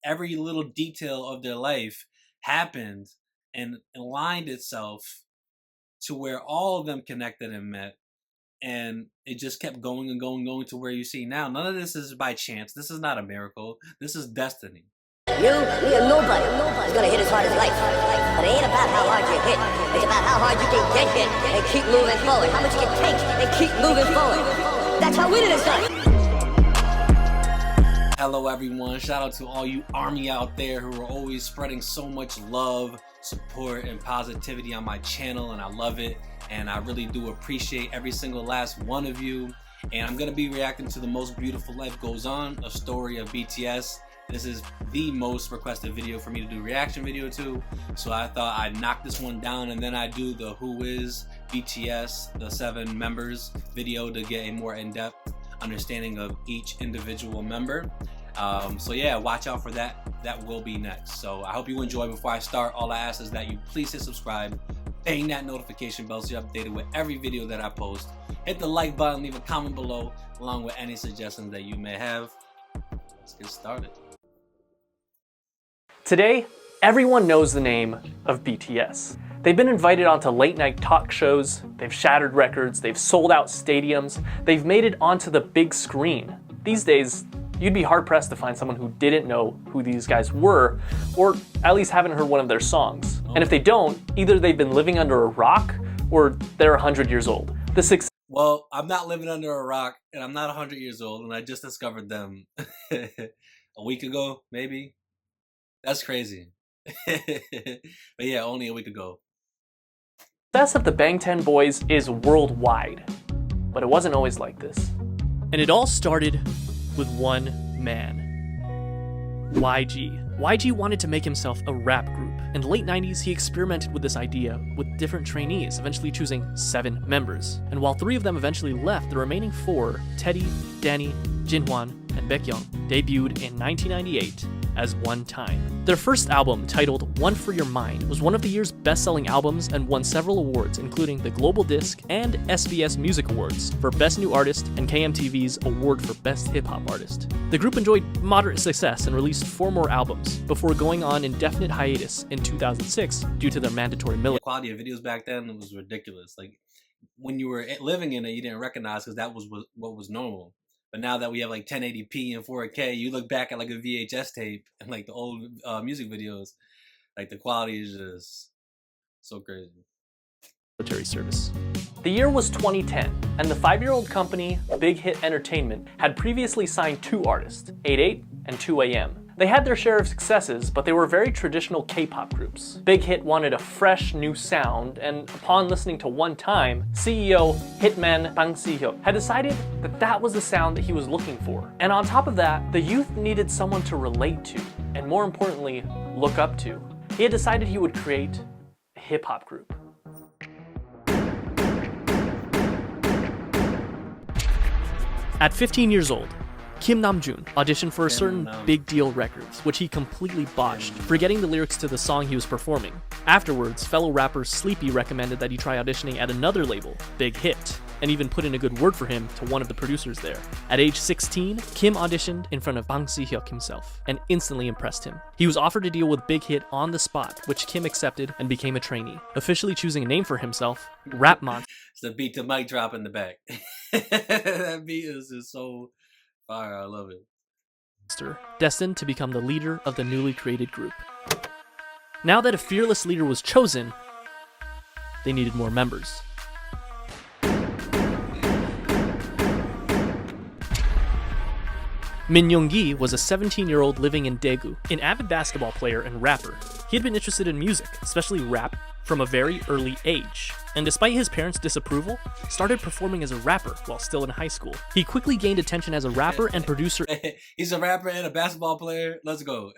every little detail of their life happened and aligned itself to where all of them connected and met. And it just kept going and going, going to where you see now. None of this is by chance. This is not a miracle. This is destiny. Me or nobody is gonna hit as hard as life. But it ain't about how hard you hit. It's about how hard you can get hit and keep moving forward. How much you can take and keep moving forward. That's how winning is done. Hello everyone, shout out to all you army out there who are always spreading so much love, support, and positivity on my channel, and I love it. And I really do appreciate every single last one of you. And I'm gonna be reacting to The Most Beautiful Life Goes On, a story of BTS. This is the most requested video for me to do a reaction video to. So I thought I'd knock this one down and then I'd do the Who Is BTS, the 7 members video to get a more in-depth understanding of each individual member. So yeah, watch out for that. That will be next. So I hope you enjoy. Before I start, all I ask is that you please hit subscribe, bang that notification bell so you're updated with every video that I post. Hit the like button, leave a comment below along with any suggestions that you may have. Let's get started. Today, everyone knows the name of BTS. They've been invited onto late night talk shows, they've shattered records, they've sold out stadiums, they've made it onto the big screen. These days, you'd be hard pressed to find someone who didn't know who these guys were, or at least haven't heard one of their songs. And if they don't, either they've been living under a rock, or they're 100 years old. Well, I'm not living under a rock, and I'm not 100 years old, and I just discovered them a week ago, maybe. That's crazy. But yeah, only a week ago. The success of the Bangtan boys is worldwide, but it wasn't always like this. And it all started with one man, YG. YG wanted to make himself a rap group. In the late 90s, he experimented with this idea with different trainees, eventually choosing 7 members. And while 3 of them eventually left, the remaining 4, Teddy, Danny, Jinhwan, and Baekhyun, debuted in 1998 as One Time. Their first album, titled One for Your Mind, was one of the year's best-selling albums and won several awards, including the Global Disc and SBS Music Awards for Best New Artist and KMTV's Award for Best Hip Hop Artist. The group enjoyed moderate success and released 4 more albums before going on indefinite hiatus in 2006 due to their mandatory military. The quality of videos back then was ridiculous. Like, when you were living in it, you didn't recognize because that was what was normal. But now that we have like 1080p and 4K, you look back at like a VHS tape and like the old music videos, like the quality is just so crazy. Military service. The year was 2010, and the 5-year-old company, Big Hit Entertainment, had previously signed 2 artists, 88 and 2AM. They had their share of successes, but they were very traditional K-pop groups. Big Hit wanted a fresh, new sound, and upon listening to One Time, CEO Hitman Bang Si-hyuk had decided that that was the sound that he was looking for. And on top of that, the youth needed someone to relate to, and more importantly, look up to. He had decided he would create a hip-hop group. At 15 years old, Kim Namjoon auditioned for a certain Big Deal Records, which he completely botched, forgetting the lyrics to the song he was performing. Afterwards, fellow rapper Sleepy recommended that he try auditioning at another label, Big Hit, and even put in a good word for him to one of the producers there. At age 16, Kim auditioned in front of Bang Si-hyuk himself, and instantly impressed him. He was offered a deal with Big Hit on the spot, which Kim accepted and became a trainee, officially choosing a name for himself, Rap Monster. It's the beat to mic drop in the back. That beat is just so fire, I love it. Destined to become the leader of the newly created group. Now that a fearless leader was chosen, they needed more members. Min Young-gi was a 17-year-old living in Daegu, an avid basketball player and rapper. He had been interested in music, especially rap, from a very early age, and despite his parents' disapproval, started performing as a rapper while still in high school. He quickly gained attention as a rapper and producer. He's a rapper and a basketball player. Let's go.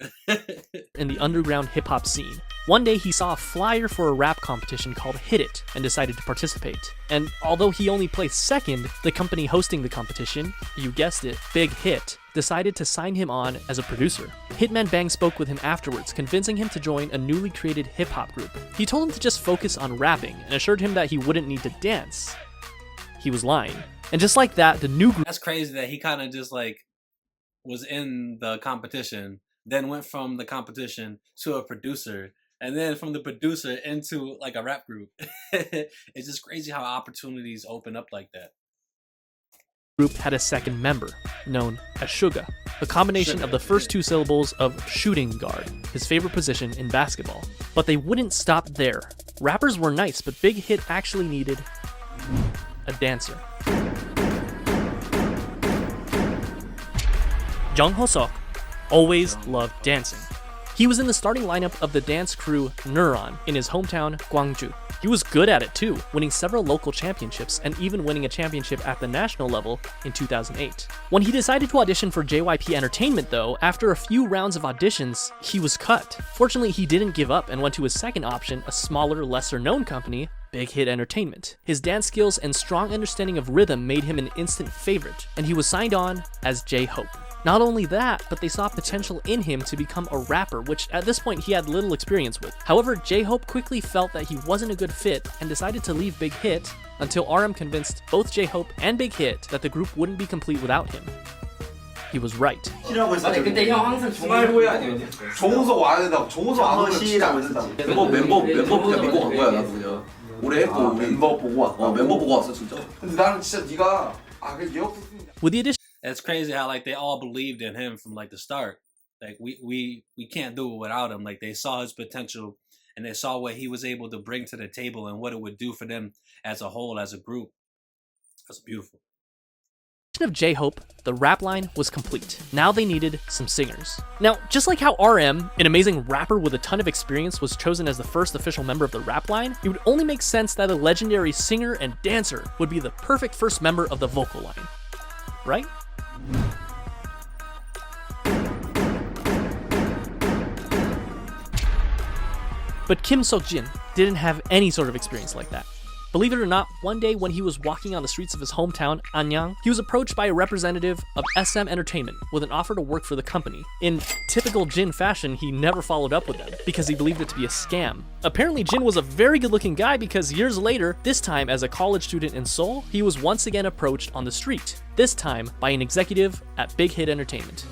In the underground hip-hop scene. One day he saw a flyer for a rap competition called Hit It and decided to participate. And although he only placed second, the company hosting the competition, you guessed it, Big Hit, decided to sign him on as a producer. Hitman Bang spoke with him afterwards, convincing him to join a newly created hip-hop group. He told him to just focus on rapping and assured him that he wouldn't need to dance. He was lying. And just like that, the new group— That's crazy that he kind of just like was in the competition, then went from the competition to a producer, and then from the producer into like a rap group. It's just crazy how opportunities open up like that. Group had a second member, known as Suga, a combination of the first two syllables of shooting guard, his favorite position in basketball. But they wouldn't stop there. Rappers were nice, but Big Hit actually needed a dancer. Jung Ho-seok always loved dancing. He was in the starting lineup of the dance crew Neuron in his hometown, Gwangju. He was good at it too, winning several local championships and even winning a championship at the national level in 2008. When he decided to audition for JYP Entertainment though, after a few rounds of auditions, he was cut. Fortunately, he didn't give up and went to his second option, a smaller, lesser-known company, Big Hit Entertainment. His dance skills and strong understanding of rhythm made him an instant favorite, and he was signed on as J-Hope. Not only that, but they saw potential in him to become a rapper, which at this point he had little experience with. However, J-Hope quickly felt that he wasn't a good fit and decided to leave Big Hit until RM convinced both J-Hope and Big Hit that the group wouldn't be complete without him. He was right. 아니 근데 형 항상 중앙고에 아니면 종호석 와야 된다고. 종호석 안 오면 진짜 안 된다고. 멤버 그냥 믿고 간 거야. 나도 그냥 올해 했고 우리 멤버 보고 왔다. 멤버 보고 왔어 진짜. 근데 나는 진짜 네가 그 예약 With the addition It's crazy how like they all believed in him from like the start. Like we can't do it without him. Like they saw his potential and they saw what he was able to bring to the table and what it would do for them as a whole, as a group. That's beautiful. of J-Hope, the rap line was complete. Now they needed some singers. Now, just like how RM, an amazing rapper with a ton of experience, was chosen as the first official member of the rap line, it would only make sense that a legendary singer and dancer would be the perfect first member of the vocal line. Right? But Kim Seok-jin didn't have any sort of experience like that. Believe it or not, one day when he was walking on the streets of his hometown, Anyang, he was approached by a representative of SM Entertainment with an offer to work for the company. In typical Jin fashion, he never followed up with them because he believed it to be a scam. Apparently, Jin was a very good-looking guy because years later, this time as a college student in Seoul, he was once again approached on the street, this time by an executive at Big Hit Entertainment.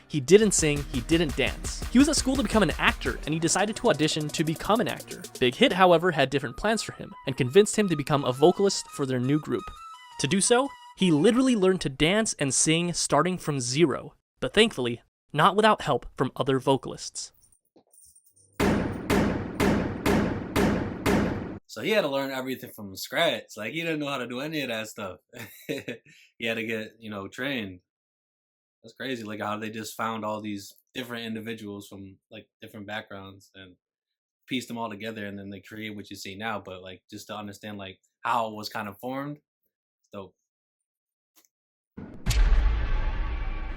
He didn't sing, he didn't dance. He was at school to become an actor, and he decided to audition to become an actor. Big Hit, however, had different plans for him, and convinced him to become a vocalist for their new group. To do so, he literally learned to dance and sing starting from zero, but thankfully, not without help from other vocalists. So he had to learn everything from scratch. Like, he didn't know how to do any of that stuff. He had to get, trained. That's crazy, like how they just found all these different individuals from like different backgrounds and pieced them all together, and then they create what you see now. But like just to understand like how it was kind of formed, it's dope.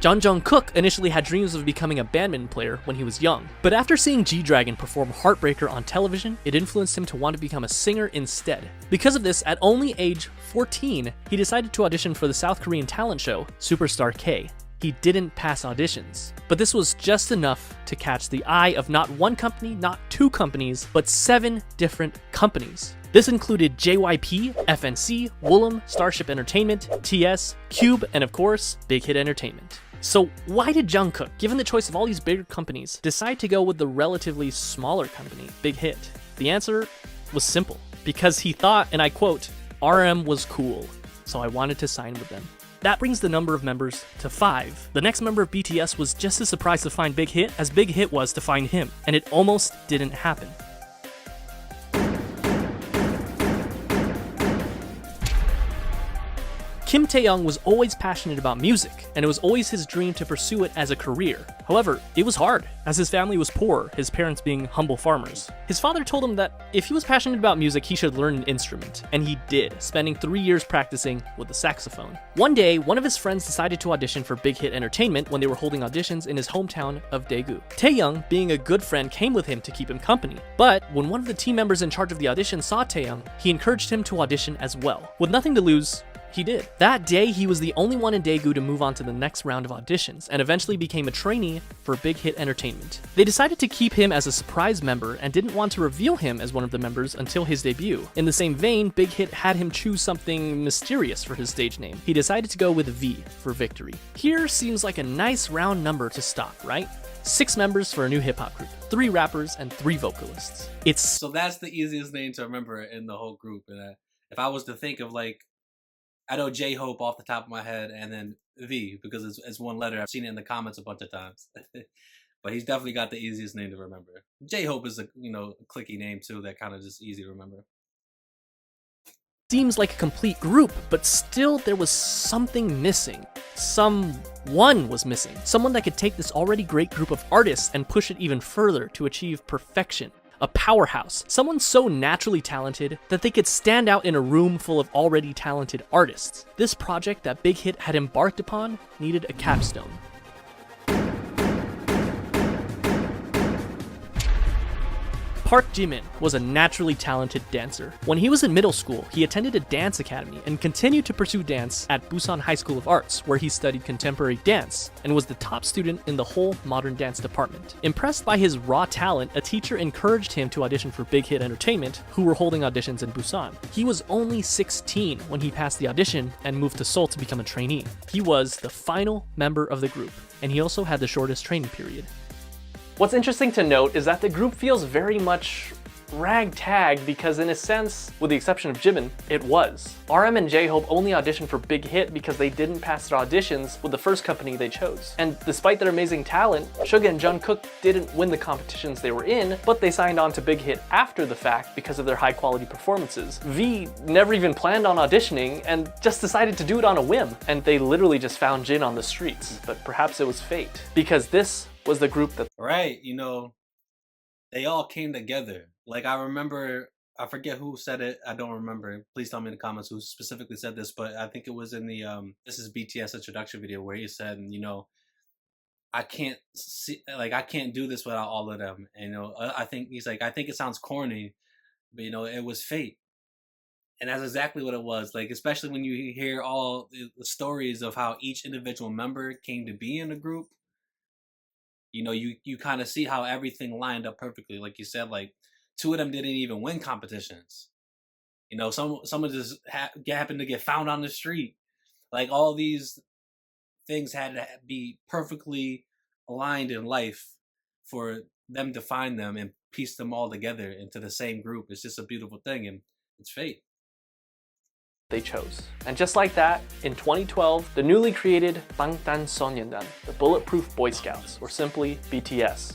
Jung Jung-kook initially had dreams of becoming a badminton player when he was young, but after seeing G-Dragon perform Heartbreaker on television, it influenced him to want to become a singer instead. Because of this, at only age 14, he decided to audition for the South Korean talent show, Superstar K. He didn't pass auditions, but this was just enough to catch the eye of not one company, not two companies, but 7 different companies. This included JYP, FNC, Woollim, Starship Entertainment, TS, Cube, and of course, Big Hit Entertainment. So why did Jungkook, given the choice of all these bigger companies, decide to go with the relatively smaller company, Big Hit? The answer was simple. Because he thought, and I quote, RM was cool, so I wanted to sign with them. That brings the number of members to 5. The next member of BTS was just as surprised to find Big Hit as Big Hit was to find him, and it almost didn't happen. Kim Tae-young was always passionate about music, and it was always his dream to pursue it as a career. However, it was hard, as his family was poor, his parents being humble farmers. His father told him that if he was passionate about music, he should learn an instrument, and he did, spending 3 years practicing with the saxophone. One day, one of his friends decided to audition for Big Hit Entertainment when they were holding auditions in his hometown of Daegu. Tae-young, being a good friend, came with him to keep him company. But when one of the team members in charge of the audition saw Tae-young, he encouraged him to audition as well. With nothing to lose, He did. That day, he was the only one in Daegu to move on to the next round of auditions, and eventually became a trainee for Big Hit Entertainment. They decided to keep him as a surprise member and didn't want to reveal him as one of the members until his debut. In the same vein, Big Hit had him choose something mysterious for his stage name. He decided to go with V for victory. Here seems like a nice round number to stop, right? 6 members for a new hip-hop group, 3 rappers and 3 vocalists. So that's the easiest name to remember in the whole group. And if I was to think of, like, I know J-Hope off the top of my head, and then V, because it's one letter. I've seen it in the comments a bunch of times. But he's definitely got the easiest name to remember. J-Hope is a clicky name too, that kind of just easy to remember. Seems like a complete group, but still there was something missing. Someone was missing. Someone that could take this already great group of artists and push it even further to achieve perfection. A powerhouse. Someone so naturally talented that they could stand out in a room full of already talented artists. This project that Big Hit had embarked upon needed a capstone. Park Jimin was a naturally talented dancer. When he was in middle school, he attended a dance academy and continued to pursue dance at Busan High School of Arts, where he studied contemporary dance and was the top student in the whole modern dance department. Impressed by his raw talent, a teacher encouraged him to audition for Big Hit Entertainment, who were holding auditions in Busan. He was only 16 when he passed the audition and moved to Seoul to become a trainee. He was the final member of the group, and he also had the shortest training period. What's interesting to note is that the group feels very much ragtag because, in a sense, with the exception of Jimin, it was. RM and J-Hope only auditioned for Big Hit because they didn't pass their auditions with the first company they chose. And despite their amazing talent, Suga and Jungkook didn't win the competitions they were in, but they signed on to Big Hit after the fact because of their high quality performances. V never even planned on auditioning and just decided to do it on a whim. And they literally just found Jin on the streets, but perhaps it was fate. Because this was the group that... Right, they all came together. Like, I remember, I forget who said it, I don't remember. Please tell me in the comments who specifically said this, but I think it was in the, this is BTS introduction video where he said, I can't do this without all of them. And, I think, he's like, I think it sounds corny, but, it was fate. And that's exactly what it was. Like, especially when you hear all the stories of how each individual member came to be in the group, you kind of see how everything lined up perfectly. Like you said, like, 2 of them didn't even win competitions. Someone just happened to get found on the street. Like, all these things had to be perfectly aligned in life for them to find them and piece them all together into the same group. It's just a beautiful thing, and it's fate. They chose. And just like that, in 2012, the newly created Bangtan Sonyeondan, the Bulletproof Boy Scouts, or simply BTS,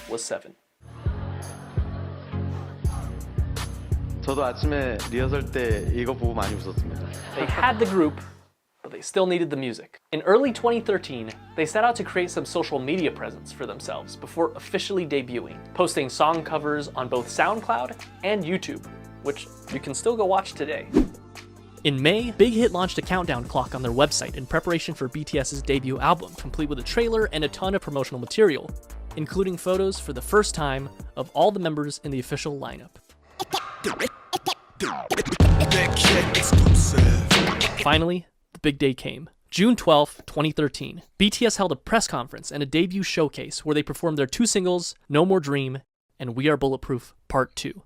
was 7. 저도 아침에 리허설 때 이거 보고 많이 웃었습니다. They had the group, but they still needed the music. In early 2013, they set out to create some social media presence for themselves before officially debuting, posting song covers on both SoundCloud and YouTube, which you can still go watch today. In May, Big Hit launched a countdown clock on their website in preparation for BTS's debut album, complete with a trailer and a ton of promotional material, including photos for the first time of all the members in the official lineup. Finally, the big day came. June 12, 2013, BTS held a press conference and a debut showcase where they performed their 2 singles, No More Dream and We Are Bulletproof Part 2.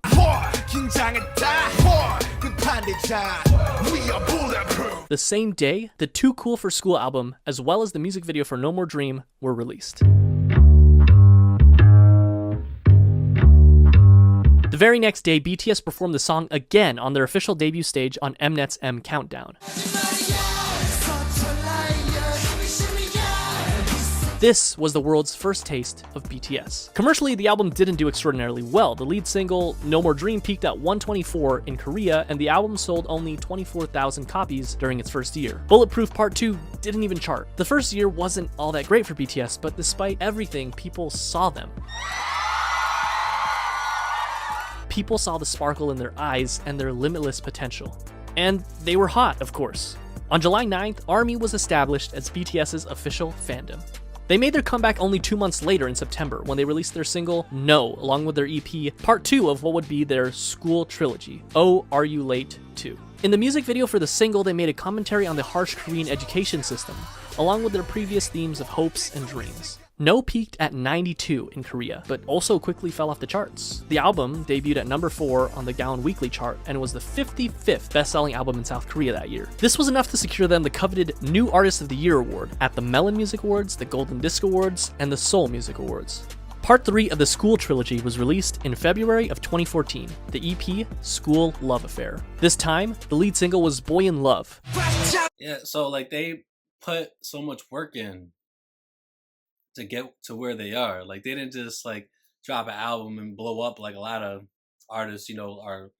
The same day, the Too Cool for School album, as well as the music video for No More Dream, were released. The very next day, BTS performed the song again on their official debut stage on Mnet's M Countdown. This was the world's first taste of BTS. Commercially, the album didn't do extraordinarily well. The lead single, No More Dream, peaked at 124 in Korea, and the album sold only 24,000 copies during its first year. Bulletproof Part 2 didn't even chart. The first year wasn't all that great for BTS, but despite everything, people saw them. People saw the sparkle in their eyes and their limitless potential. And they were hot, of course. On July 9th, ARMY was established as BTS's official fandom. They made their comeback only 2 months later in September when they released their single No, along with their EP, part 2 of what would be their school trilogy, Oh Are You Late 2. In the music video for the single, they made a commentary on the harsh Korean education system, along with their previous themes of hopes and dreams. No peaked at 92 in Korea, but also quickly fell off the charts. The album debuted at number 4 on the Gaon Weekly chart and was the 55th best-selling album in South Korea that year. This was enough to secure them the coveted New Artist of the Year award at the Melon Music Awards, the Golden Disc Awards, and the Seoul Music Awards. Part 3 of the School trilogy was released in February of 2014, the EP School Love Affair. This time, the lead single was Boy in Love. Yeah, so like they put so much work in to get to where they are. Like they didn't just like drop an album and blow up like a lot of artists, you know, are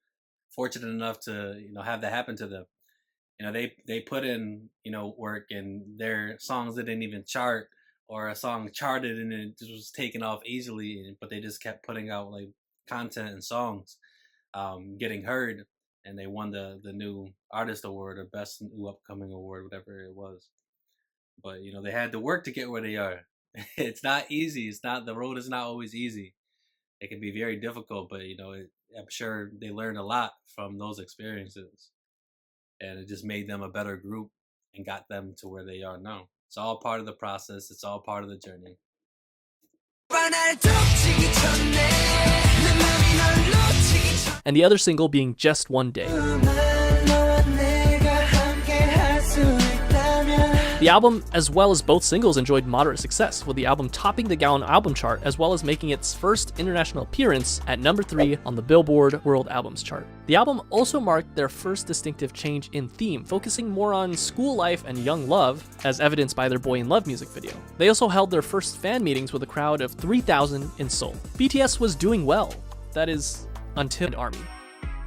fortunate enough to, you know, have that happen to them. You know, they put in, you know, work, and their songs that didn't even chart, or a song charted and it just was taken off easily, but they just kept putting out like content and songs, getting heard, and they won the new artist award or best new upcoming award, whatever it was. But you know, they had to work to get where they are. It's not easy. The road is not always easy. It can be very difficult, but you know, I'm sure they learned a lot from those experiences, and it just made them a better group and got them to where they are now. It's all part of the process. It's all part of the journey. And the other single being Just One Day. The album, as well as both singles, enjoyed moderate success, with the album topping the Gaon album chart as well as making its first international appearance at number 3 on the Billboard World Albums chart. The album also marked their first distinctive change in theme, focusing more on school life and young love, as evidenced by their Boy in Love music video. They also held their first fan meetings with a crowd of 3,000 in Seoul. BTS was doing well. That is, until ARMY.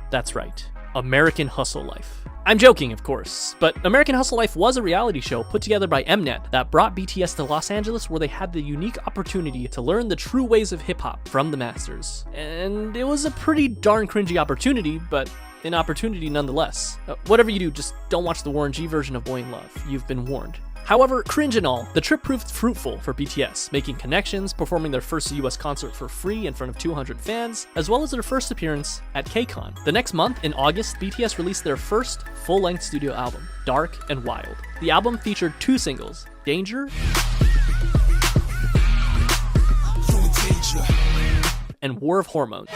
That's right, American Hustle Life. I'm joking, of course, but American Hustle Life was a reality show put together by Mnet that brought BTS to Los Angeles, where they had the unique opportunity to learn the true ways of hip-hop from the masters. And it was a pretty darn cringy opportunity, but an opportunity nonetheless. Whatever you do, just don't watch the Warren G version of Boy in Love. You've been warned. However, cringe and all, the trip proved fruitful for BTS, making connections, performing their first US concert for free in front of 200 fans, as well as their first appearance at KCON. The next month, in August, BTS released their first full-length studio album, Dark and Wild. The album featured 2 singles, Danger and War of Hormones.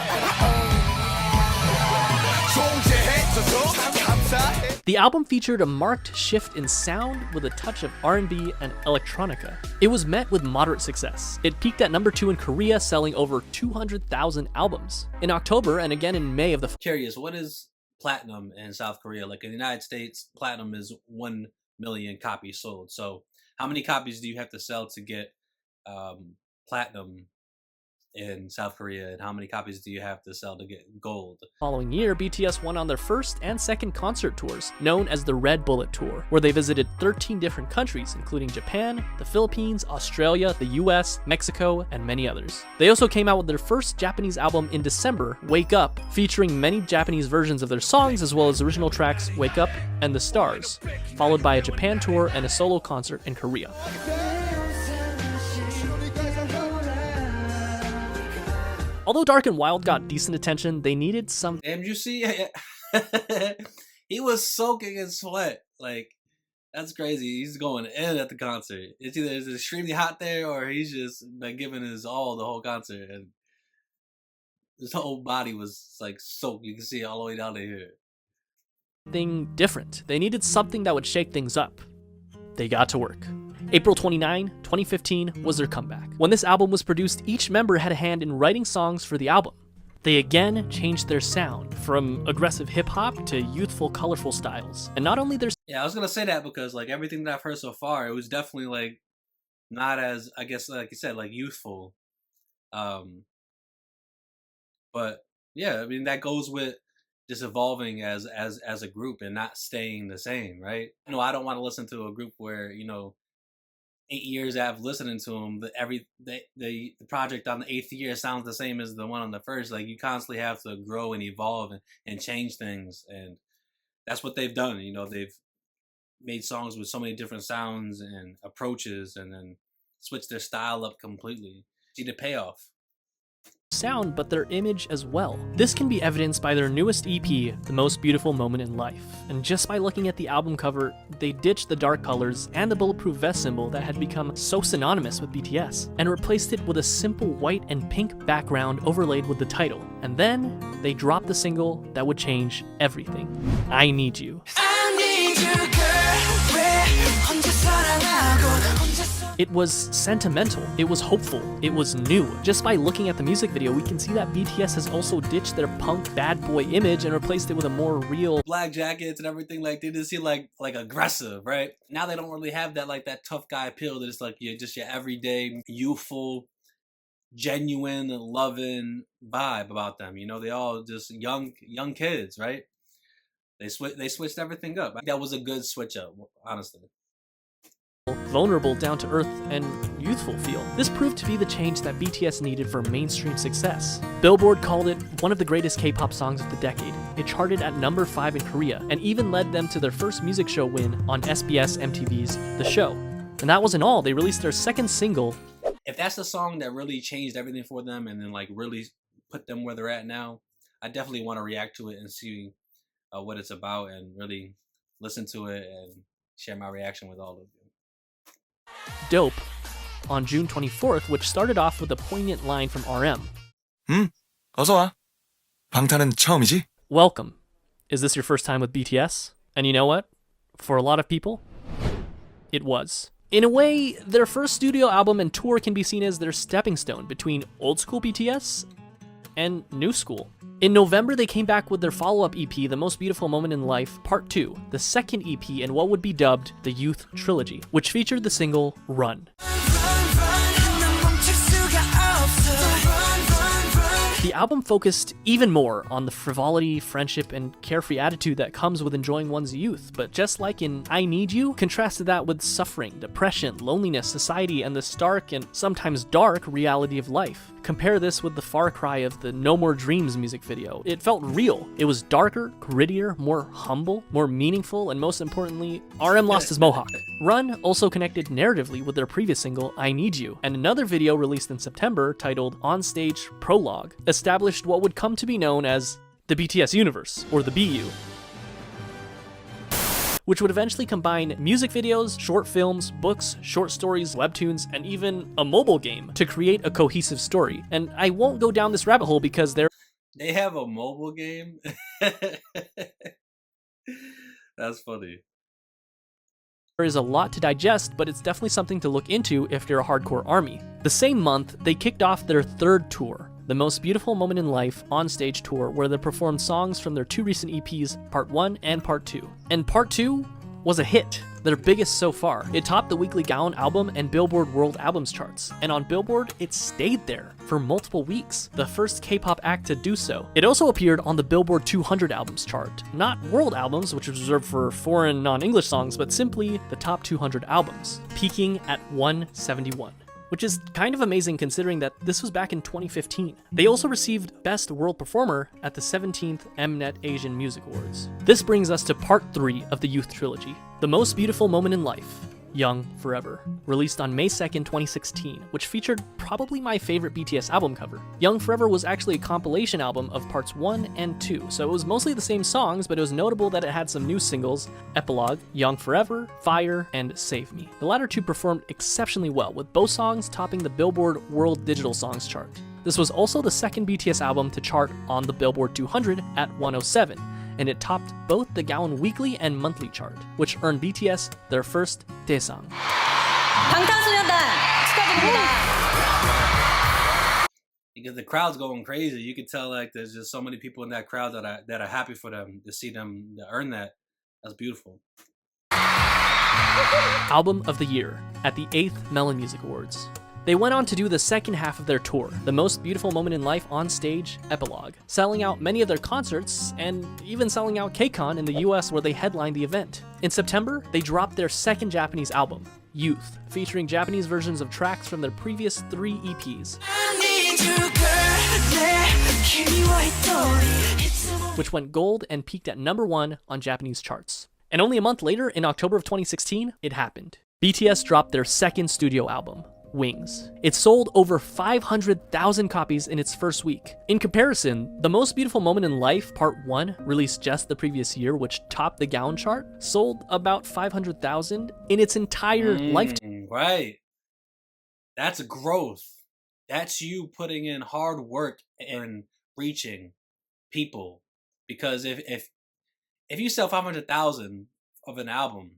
The album featured a marked shift in sound with a touch of R&B and electronica. It was met with moderate success. It peaked at number 2 in Korea, selling over 200,000 albums. In October and again in May of the... Curious, what is platinum in South Korea? Like in the United States, platinum is 1 million copies sold. So how many copies do you have to sell to get platinum in South Korea, and how many copies do you have to sell to get gold? Following year, BTS went on their first and second concert tours, known as the Red Bullet Tour, where they visited 13 different countries, including Japan, the Philippines, Australia, the US, Mexico, and many others. They also came out with their first Japanese album in December, Wake Up, featuring many Japanese versions of their songs, as well as original tracks Wake Up and The Stars, followed by a Japan tour and a solo concert in Korea. Although Dark and Wild got decent attention, they needed some... And you see, he was soaking in sweat. Like, that's crazy. He's going in at the concert. It's either it's extremely hot there, or he's just been giving his all the whole concert. And his whole body was like soaked. You can see it all the way down to here. Thing different. They needed something that would shake things up. They got to work. April 29, 2015 was their comeback. When this album was produced, each member had a hand in writing songs for the album. They again changed their sound from aggressive hip-hop to youthful, colorful styles. And not only their... Yeah, I was gonna say that because like everything that I've heard so far, it was definitely like not as, I guess, like you said, like youthful. But yeah, I mean that goes with just evolving as a group and not staying the same, right? You know, I don't want to listen to a group where, you know, 8 years after listening to them, the project on the 8th year sounds the same as the one on the first. Like, you constantly have to grow and evolve and change things, and that's what they've done. You know, they've made songs with so many different sounds and approaches, and then switch their style up completely. See the payoff. Sound, but their image as well. This can be evidenced by their newest EP, The Most Beautiful Moment in Life. And just by looking at the album cover, they ditched the dark colors and the bulletproof vest symbol that had become so synonymous with BTS, and replaced it with a simple white and pink background overlaid with the title. And then, they dropped the single that would change everything. I Need You. It was sentimental, it was hopeful, it was new. Just by looking at the music video, we can see that BTS has also ditched their punk bad boy image and replaced it with a more real black jackets and everything. Like they just seem like aggressive, right? Now they don't really have that that tough guy appeal. They're just like your everyday, youthful, genuine, loving vibe about them. You know, they all just young kids, right? They switched everything up. That was a good switch up, honestly. Vulnerable, down-to-earth, and youthful feel. This proved to be the change that BTS needed for mainstream success. Billboard called it one of the greatest K-pop songs of the decade. It charted at number 5 in Korea, and even led them to their first music show win on SBS MTV's The Show. And that wasn't all, they released their second single. If that's the song that really changed everything for them and then really put them where they're at now, I definitely want to react to it and see what it's about and really listen to it and share my reaction with all of you. Dope on June 24th, which started off with a poignant line from RM. 어서 와. 방탄은 처음이지? Welcome. Is this your first time with BTS? And you know what? For a lot of people, it was. In a way, their first studio album and tour can be seen as their stepping stone between old school BTS and new school. In November, they came back with their follow-up EP, The Most Beautiful Moment in Life, Part 2, the second EP in what would be dubbed the Youth Trilogy, which featured the single Run. The album focused even more on the frivolity, friendship, and carefree attitude that comes with enjoying one's youth, but just like in I Need You, contrasted that with suffering, depression, loneliness, society, and the stark and sometimes dark reality of life. Compare this with the far cry of the No More Dreams music video. It felt real. It was darker, grittier, more humble, more meaningful, and most importantly, RM lost his mohawk. Run also connected narratively with their previous single, I Need You, and another video released in September titled On Stage Prologue established what would come to be known as the BTS universe, or the BU, which would eventually combine music videos, short films, books, short stories, webtoons, and even a mobile game to create a cohesive story. And I won't go down this rabbit hole because they have a mobile game? That's funny. There is a lot to digest, but it's definitely something to look into if you're a hardcore ARMY. The same month, they kicked off their third tour, The Most Beautiful Moment in Life On Stage Tour, where they performed songs from their two recent EPs, Part 1 and Part 2. And Part 2 was a hit, their biggest so far. It topped the weekly Gaon album and Billboard World Albums charts, and on Billboard, it stayed there for multiple weeks, the first K-pop act to do so. It also appeared on the Billboard 200 albums chart, not world albums, which is reserved for foreign non-English songs, but simply the top 200 albums, peaking at 171. Which is kind of amazing considering that this was back in 2015. They also received Best World Performer at the 17th Mnet Asian Music Awards. This brings us to Part 3 of the Youth Trilogy, The Most Beautiful Moment in Life, Young Forever, released on May 2nd, 2016, which featured probably my favorite BTS album cover. Young Forever was actually a compilation album of parts 1 and 2, so it was mostly the same songs, but it was notable that it had some new singles, Epilogue, Young Forever, Fire, and Save Me. The latter two performed exceptionally well, with both songs topping the Billboard World Digital Songs chart. This was also the second BTS album to chart on the Billboard 200 at 107, and it topped both the Gaon weekly and monthly chart, which earned BTS their first Daesang. Because the crowd's going crazy. You can tell there's just so many people in that crowd that are happy for them, to see them to earn that. That's beautiful. Album of the Year at the 8th Melon Music Awards. They went on to do the second half of their tour, The Most Beautiful Moment in Life On Stage Epilogue, selling out many of their concerts and even selling out KCON in the US where they headlined the event. In September, they dropped their second Japanese album, Youth, featuring Japanese versions of tracks from their previous 3 EPs, which went gold and peaked at number 1 on Japanese charts. And only a month later, in October of 2016, it happened. BTS dropped their second studio album, Wings. It sold over 500,000 copies in its first week. In comparison, The Most Beautiful Moment in Life Part 1, released just the previous year, which topped the Gaon chart, sold about 500,000 in its entire lifetime. Right. That's growth. That's you putting in hard work and reaching people. Because if you sell 500,000 of an album,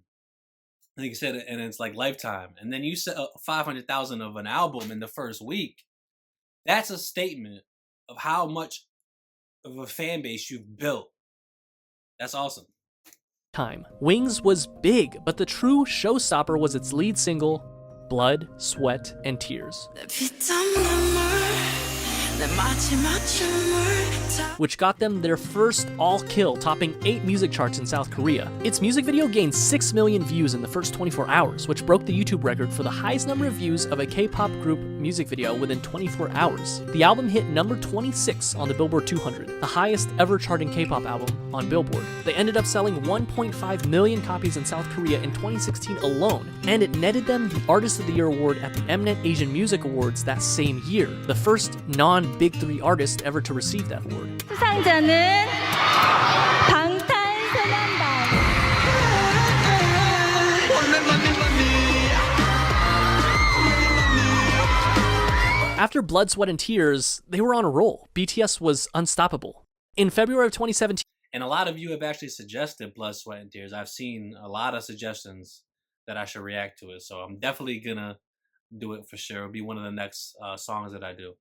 like you said, and it's like lifetime, and then you sell 500,000 of an album in the first week, that's a statement of how much of a fan base you've built. That's awesome. Wings was big, but the true showstopper was its lead single, Blood, Sweat, and Tears, which got them their first all-kill, topping 8 music charts in South Korea. Its music video gained 6 million views in the first 24 hours, which broke the YouTube record for the highest number of views of a K-pop group music video within 24 hours. The album hit number 26 on the Billboard 200, the highest ever charting K-pop album on Billboard. They ended up selling 1.5 million copies in South Korea in 2016 alone, and it netted them the Artist of the Year award at the Mnet Asian Music Awards that same year, the first non-Big 3 artist ever to receive that award. 수상자는 방탄소년단. After Blood, Sweat, and Tears, they were on a roll. BTS was unstoppable. In February of 2017, and a lot of you have actually suggested Blood, Sweat, and Tears. I've seen a lot of suggestions that I should react to it, so I'm definitely gonna do it for sure. It'll be one of the next songs that I do.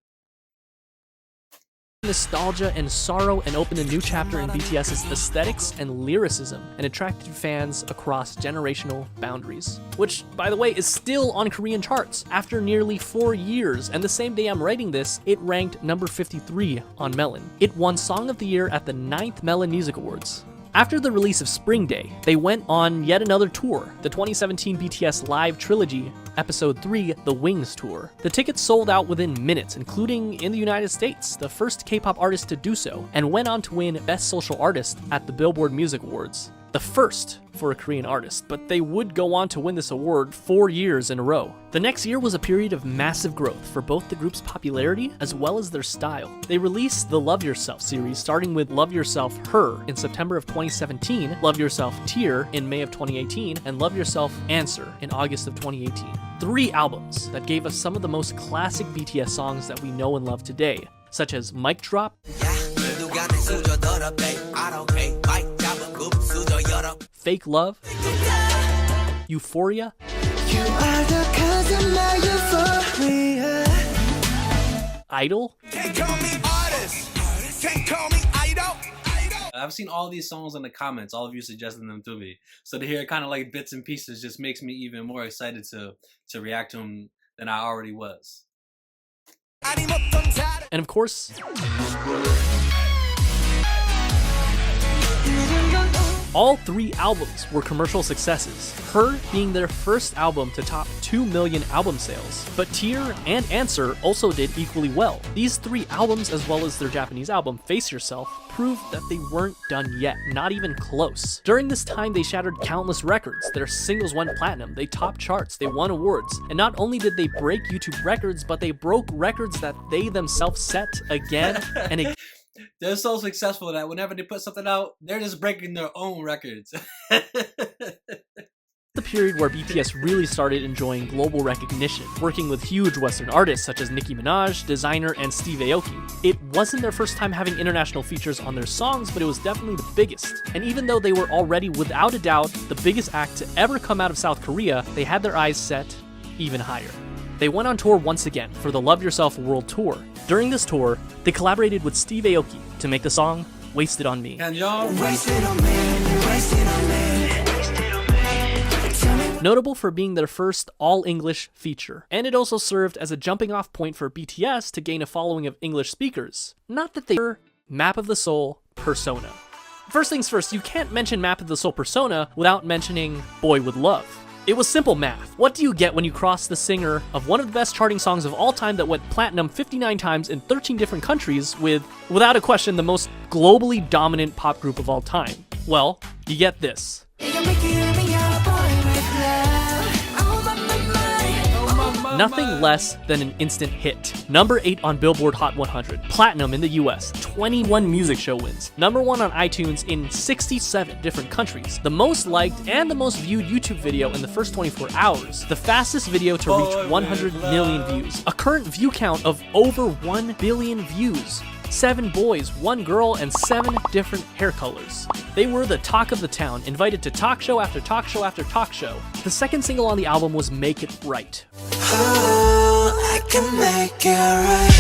Nostalgia and sorrow, and opened a new chapter in BTS's aesthetics and lyricism, and attracted fans across generational boundaries. Which, by the way, is still on Korean charts after nearly 4 years, and the same day I'm writing this, it ranked number 53 on Melon. It won Song of the Year at the 9th Melon Music Awards. After the release of Spring Day, they went on yet another tour, the 2017 BTS Live Trilogy, Episode 3, The Wings Tour. The tickets sold out within minutes, including in the United States, the first K-pop artist to do so, and went on to win Best Social Artist at the Billboard Music Awards. The first for a Korean artist, but they would go on to win this award 4 years in a row. The next year was a period of massive growth for both the group's popularity as well as their style. They released the Love Yourself series, starting with Love Yourself Her in September of 2017, Love Yourself Tear in May of 2018, and Love Yourself Answer in August of 2018. 3 albums that gave us some of the most classic BTS songs that we know and love today, such as Mic Drop, Fake Love, Euphoria, Idol. I've seen all these songs in the comments, all of you suggesting them to me. So to hear kind of like bits and pieces just makes me even more excited to react to them than I already was. And of course, all 3 albums were commercial successes, Her being their first album to top 2 million album sales. But Tear and Answer also did equally well. These 3 albums, as well as their Japanese album, Face Yourself, proved that they weren't done yet, not even close. During this time, they shattered countless records. Their singles went platinum, they topped charts, they won awards. And not only did they break YouTube records, but they broke records that they themselves set again and again. They're so successful that whenever they put something out, they're just breaking their own records. The period where BTS really started enjoying global recognition, working with huge Western artists such as Nicki Minaj, Designer, and Steve Aoki. It wasn't their first time having international features on their songs, but it was definitely the biggest. And even though they were already, without a doubt, the biggest act to ever come out of South Korea, they had their eyes set even higher. They went on tour once again for the Love Yourself World Tour. During this tour, they collaborated with Steve Aoki to make the song Wasted on Me. Notable for being their first all-English feature, and it also served as a jumping-off point for BTS to gain a following of English speakers. Not that they were Map of the Soul Persona. First things first, you can't mention Map of the Soul Persona without mentioning Boy With Love. It was simple math. What do you get when you cross the singer of one of the best charting songs of all time that went platinum 59 times in 13 different countries with, without a question, the most globally dominant pop group of all time? Well, you get nothing less than an instant hit. Number 8 on Billboard Hot 100, platinum in the US, 21 music show wins, number 1 on iTunes in 67 different countries, the most liked and the most viewed YouTube video in the first 24 hours, the fastest video to reach 100 million views, a current view count of over 1 billion views, 7 boys, 1 girl, and 7 different hair colors. They were the talk of the town, invited to talk show after talk show after talk show. The second single on the album was Make It Right. Oh, I can make it right.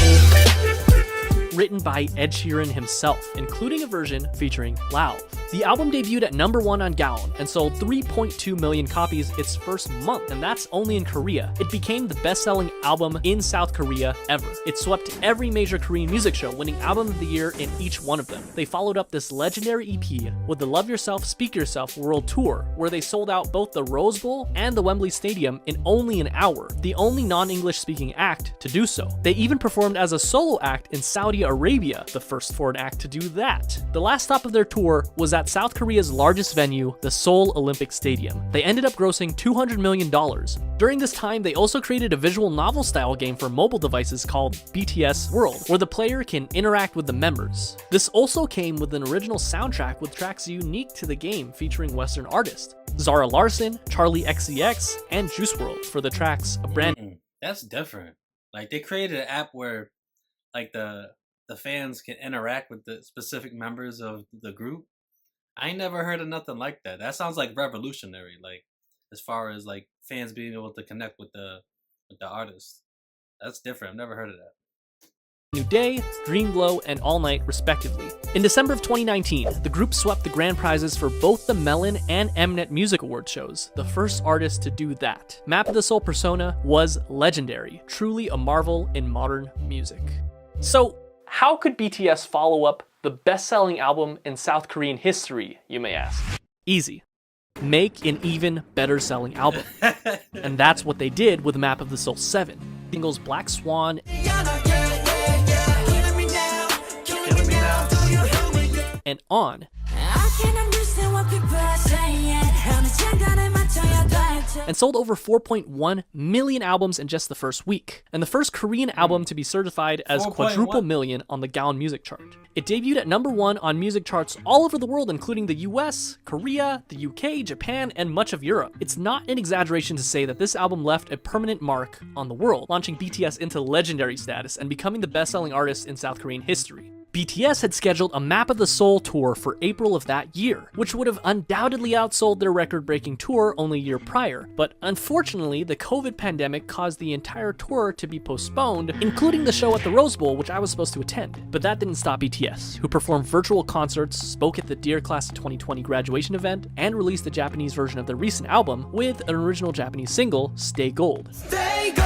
Written by Ed Sheeran himself, including a version featuring Lauv. The album debuted at number 1 on Gaon and sold 3.2 million copies its first month, and that's only in Korea. It became the best-selling album in South Korea ever. It swept every major Korean music show, winning Album of the Year in each one of them. They followed up this legendary EP with the Love Yourself, Speak Yourself World Tour, where they sold out both the Rose Bowl and the Wembley Stadium in only an hour, the only non-English speaking act to do so. They even performed as a solo act in Saudi Arabia, the first foreign act to do that. The last stop of their tour was at South Korea's largest venue, the Seoul Olympic Stadium. They ended up grossing $200 million. During this time, they also created a visual novel style game for mobile devices called BTS World, where the player can interact with the members. This also came with an original soundtrack with tracks unique to the game featuring Western artists, Zara Larsson, Charlie XCX, and Juice WRLD for the tracks A Brand. That's different. Like, they created an app where like the fans can interact with the specific members of the group. I ain't never heard of nothing like that. That sounds like revolutionary, like as far as like fans being able to connect with the artist. That's different. I've never heard of that. New Day, Dream Glow, and All Night, respectively. In December of 2019, the group swept the grand prizes for both the Melon and Mnet Music Award shows, the first artist to do that. Map of the Soul persona was legendary, truly a marvel in modern music. So, how could BTS follow up the best-selling album in South Korean history, you may ask? Easy. Make an even better-selling album. And that's what they did with Map of the Soul 7. Singles Black Swan and On. And sold over 4.1 million albums in just the first week, and the first Korean album to be certified as quadruple million on the Gaon Music Chart. It debuted at number 1 on music charts all over the world, including the US, Korea, the UK, Japan, and much of Europe. It's not an exaggeration to say that this album left a permanent mark on the world, launching BTS into legendary status and becoming the best-selling artist in South Korean history. BTS had scheduled a Map of the Soul tour for April of that year, which would have undoubtedly outsold their record-breaking tour only a year prior, but unfortunately, the COVID pandemic caused the entire tour to be postponed, including the show at the Rose Bowl, which I was supposed to attend. But that didn't stop BTS, who performed virtual concerts, spoke at the Dear Class of 2020 graduation event, and released the Japanese version of their recent album with an original Japanese single, Stay Gold. Stay gold.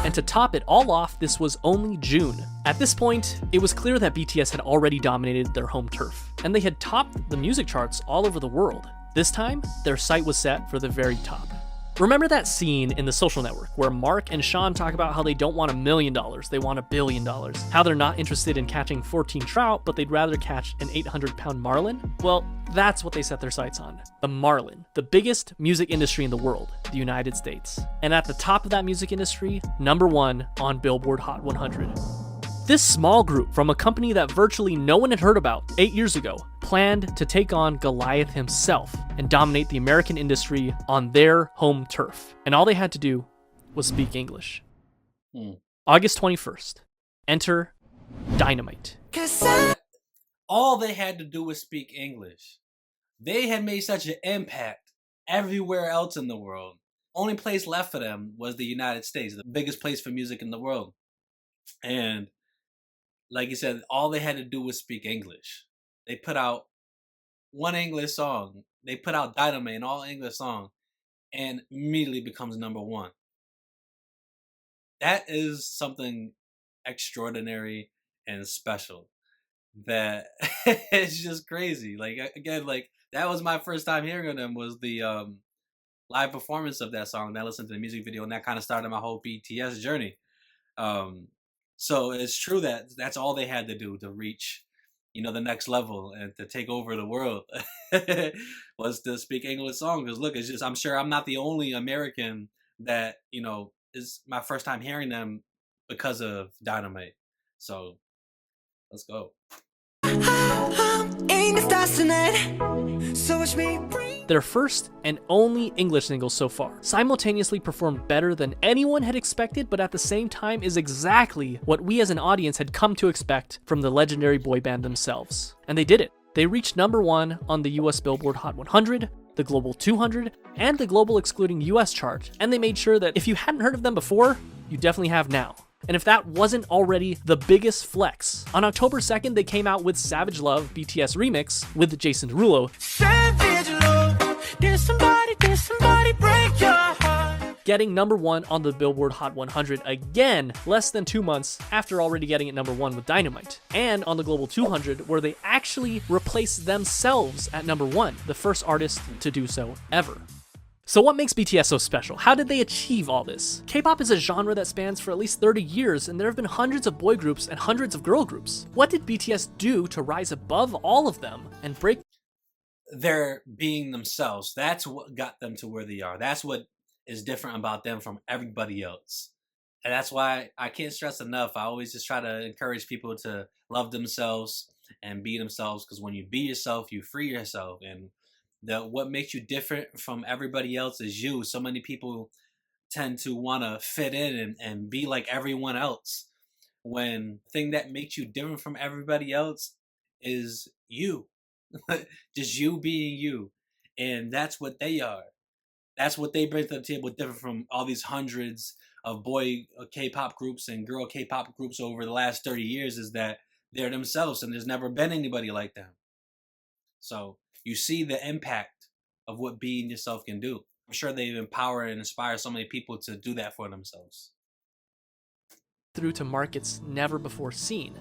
And to top it all off, this was only June. At this point, it was clear that BTS had already dominated their home turf, and they had topped the music charts all over the world. This time, their sight was set for the very top. Remember that scene in The Social Network where Mark and Sean talk about how they don't want $1 million, they want $1 billion? How they're not interested in catching 14 trout, but they'd rather catch an 800-pound marlin? Well, that's what they set their sights on. The marlin, the biggest music industry in the world, the United States. And at the top of that music industry, number 1 on Billboard Hot 100. This small group from a company that virtually no one had heard about 8 years ago planned to take on Goliath himself and dominate the American industry on their home turf. And all they had to do was speak English. August 21st, enter Dynamite. All they had to do was speak English. They had made such an impact everywhere else in the world. Only place left for them was the United States, the biggest place for music in the world. And like you said, all they had to do was speak English. They put out one English song. They put out Dynamite, an all English song, and immediately becomes number 1. That is something extraordinary and special. That it's just crazy. Like, again, like that was my first time hearing of them, was the live performance of that song. And I listened to the music video, and that kind of started my whole BTS journey. So it's true that that's all they had to do to reach the next level and to take over the world was to speak English songs. Because look, it's just, I'm sure I'm not the only American that, is my first time hearing them because of Dynamite. So let's go. Their first and only English single so far simultaneously performed better than anyone had expected, but at the same time is exactly what we as an audience had come to expect from the legendary boy band themselves. And they did it. They reached #1 on the US Billboard Hot 100, the Global 200, and the Global Excluding US chart, and they made sure that if you hadn't heard of them before, you definitely have now. And if that wasn't already the biggest flex, on October 2nd, they came out with Savage Love BTS Remix with Jason Derulo, getting #1 on the Billboard Hot 100 again, less than 2 months after already getting it #1 with Dynamite, and on the Global 200, where they actually replaced themselves at #1, the first artist to do so ever. So what makes BTS so special? How did they achieve all this? K-pop is a genre that spans for at least 30 years, and there have been hundreds of boy groups and hundreds of girl groups. What did BTS do to rise above all of them and break? They're being themselves. That's what got them to where they are. That's what is different about them from everybody else. And that's why I can't stress enough. I always just try to encourage people to love themselves and be themselves, because when you be yourself, you free yourself. And what makes you different from everybody else is you. So many people tend to want to fit in and be like everyone else, when the thing that makes you different from everybody else is you. Just you being you. And that's what they are. That's what they bring to the table, different from all these hundreds of boy K-pop groups and girl K-pop groups over the last 30 years, is that they're themselves, and there's never been anybody like them. So you see the impact of what being yourself can do. I'm sure they empower and inspire so many people to do that for themselves. Through to markets never before seen.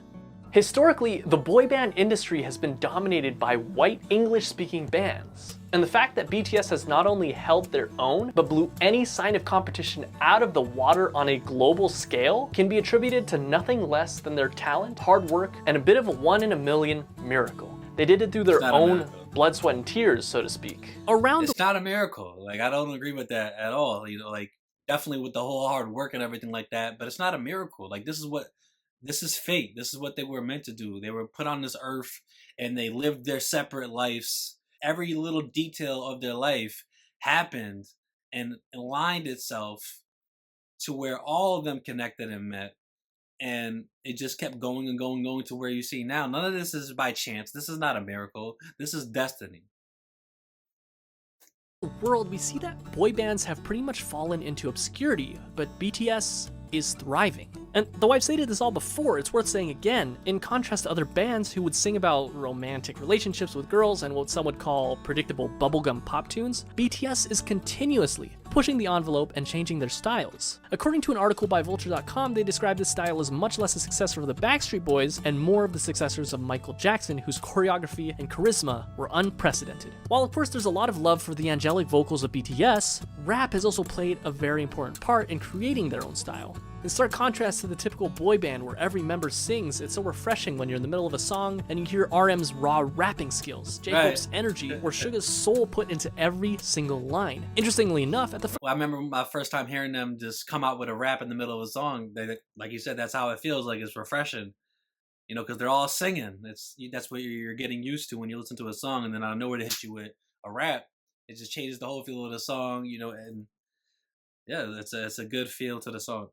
Historically, the boy band industry has been dominated by white English-speaking bands. And the fact that BTS has not only held their own, but blew any sign of competition out of the water on a global scale can be attributed to nothing less than their talent, hard work, and a bit of a 1 in a million miracle. They did it through their own blood, sweat, and tears, so to speak. It's not a miracle. Like, I don't agree with that at all. Definitely with the whole hard work and everything like that, but it's not a miracle. Like, this is fate. This is what they were meant to do. They were put on this earth and they lived their separate lives. Every little detail of their life happened and aligned itself to where all of them connected and met. And it just kept going and going to where you see now. None of this is by chance. This is not a miracle. This is destiny. In the world, we see that boy bands have pretty much fallen into obscurity, but BTS is thriving. And though I've stated this all before, it's worth saying again, in contrast to other bands who would sing about romantic relationships with girls and what some would call predictable bubblegum pop tunes, BTS is continuously pushing the envelope and changing their styles. According to an article by Vulture.com, they describe this style as much less a successor of the Backstreet Boys and more of the successors of Michael Jackson, whose choreography and charisma were unprecedented. While of course there's a lot of love for the angelic vocals of BTS, rap has also played a very important part in creating their own style. In stark contrast to the typical boy band where every member sings, it's so refreshing when you're in the middle of a song and you hear RM's raw rapping skills, J-Hope's energy, or Suga's soul put into every single line. Interestingly enough, I remember my first time hearing them just come out with a rap in the middle of a song. Like you said, that's how it feels. Like, it's refreshing, because they're all singing. That's what you're getting used to when you listen to a song, and then out of nowhere to hit you with a rap. It just changes the whole feel of the song, and yeah, it's a good feel to the song.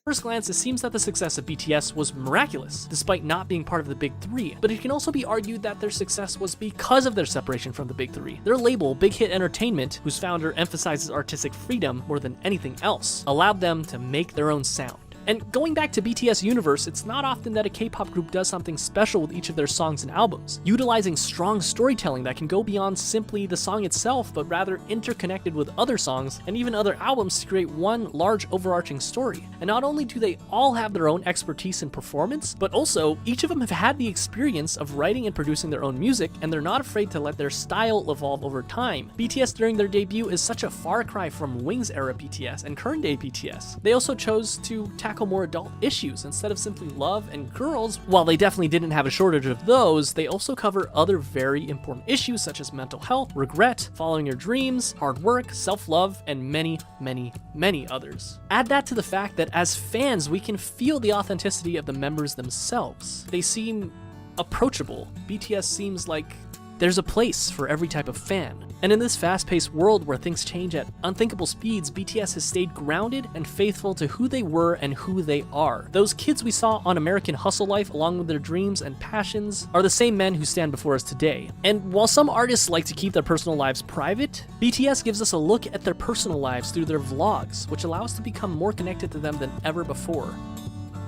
First glance, it seems that the success of BTS was miraculous, despite not being part of the Big Three, but it can also be argued that their success was because of their separation from the Big Three. Their label, Big Hit Entertainment, whose founder emphasizes artistic freedom more than anything else, allowed them to make their own sound. And going back to BTS universe, it's not often that a K-pop group does something special with each of their songs and albums, utilizing strong storytelling that can go beyond simply the song itself, but rather interconnected with other songs and even other albums to create one large overarching story. And not only do they all have their own expertise and performance, but also each of them have had the experience of writing and producing their own music, and they're not afraid to let their style evolve over time. BTS during their debut is such a far cry from Wings era BTS and current day BTS. They also chose to tackle tackle more adult issues instead of simply love and girls. While they definitely didn't have a shortage of those, they also cover other very important issues such as mental health, regret, following your dreams, hard work, self-love, and many, many, many others. Add that to the fact that as fans, we can feel the authenticity of the members themselves. They seem approachable. BTS seems like there's a place for every type of fan. And in this fast-paced world where things change at unthinkable speeds, BTS has stayed grounded and faithful to who they were and who they are. Those kids we saw on American Hustle Life, along with their dreams and passions, are the same men who stand before us today. And while some artists like to keep their personal lives private, BTS gives us a look at their personal lives through their vlogs, which allow us to become more connected to them than ever before.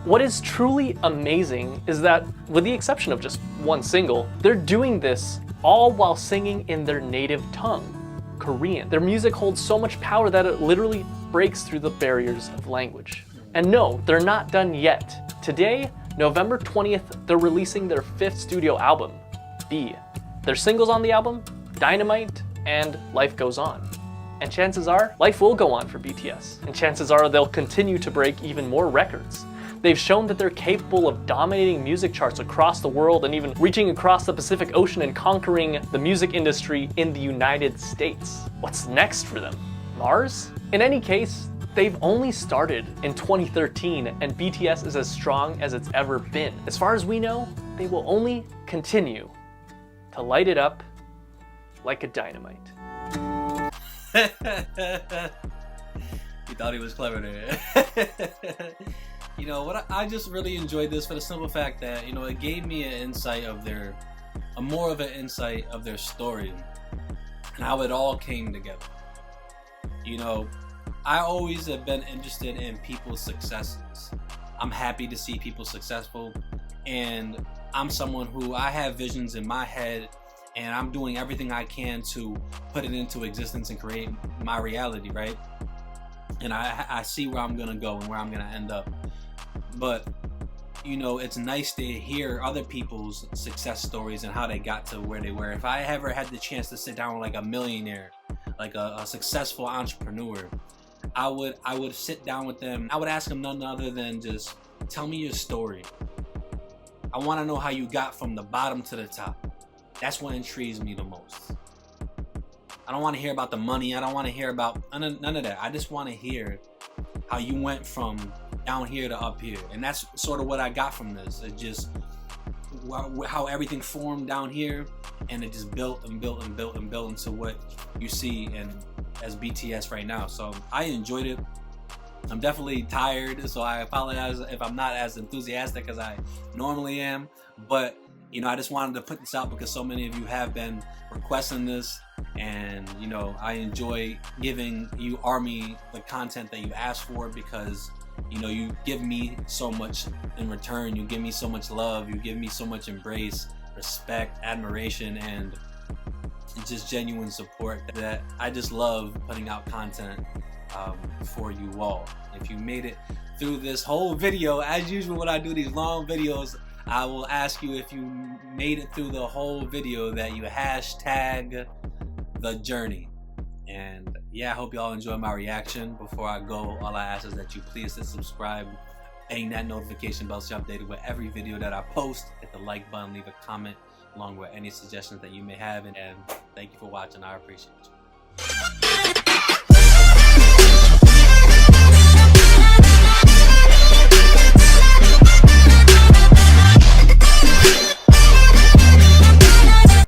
What is truly amazing is that, with the exception of just one single, they're doing this all while singing in their native tongue, Korean. Their music holds so much power that it literally breaks through the barriers of language. And no, they're not done yet. Today, November 20th, they're releasing their 5th studio album, B. Their singles on the album, Dynamite and Life Goes On. And chances are, life will go on for BTS. And chances are they'll continue to break even more records. They've shown that they're capable of dominating music charts across the world and even reaching across the Pacific Ocean and conquering the music industry in the United States. What's next for them? Mars? In any case, they've only started in 2013 and BTS is as strong as it's ever been. As far as we know, they will only continue to light it up like a dynamite. You thought he was clever there. You know what? I just really enjoyed this for the simple fact that, you know, it gave me an insight of more of an insight of their story and how it all came together. You know, I always have been interested in people's successes. I'm happy to see people successful, and I'm someone who I have visions in my head, and I'm doing everything I can to put it into existence and create my reality, right? And I see where I'm gonna go and where I'm gonna end up. But, you know, it's nice to hear other people's success stories and how they got to where they were. If I ever had the chance to sit down with like a millionaire, like a successful entrepreneur, I would sit down with them. I would ask them nothing other than just tell me your story. I want to know how you got from the bottom to the top. That's what intrigues me the most. I don't want to hear about the money. I don't want to hear about none of that. I just want to hear how you went from down here to up here. And that's sort of what I got from this. It just how everything formed down here, and it just built and built and built and built into what you see as BTS right now. So I enjoyed it. I'm definitely tired, so I apologize if I'm not as enthusiastic as I normally am. But, you know, I just wanted to put this out because so many of you have been requesting this. And, you know, I enjoy giving you ARMY the content that you ask for because, you know, you give me so much in return. You give me so much love. You give me so much embrace, respect, admiration, and just genuine support that I just love putting out content for you all. If you made it through this whole video, as usual when I do these long videos, I will ask you if you made it through the whole video that you hashtag the journey. And yeah, I hope y'all enjoy my reaction. Before I go, all I ask is that you please hit subscribe, bang that notification bell so you're updated with every video that I post. Hit the like button, leave a comment along with any suggestions that you may have, and thank you for watching. I appreciate you.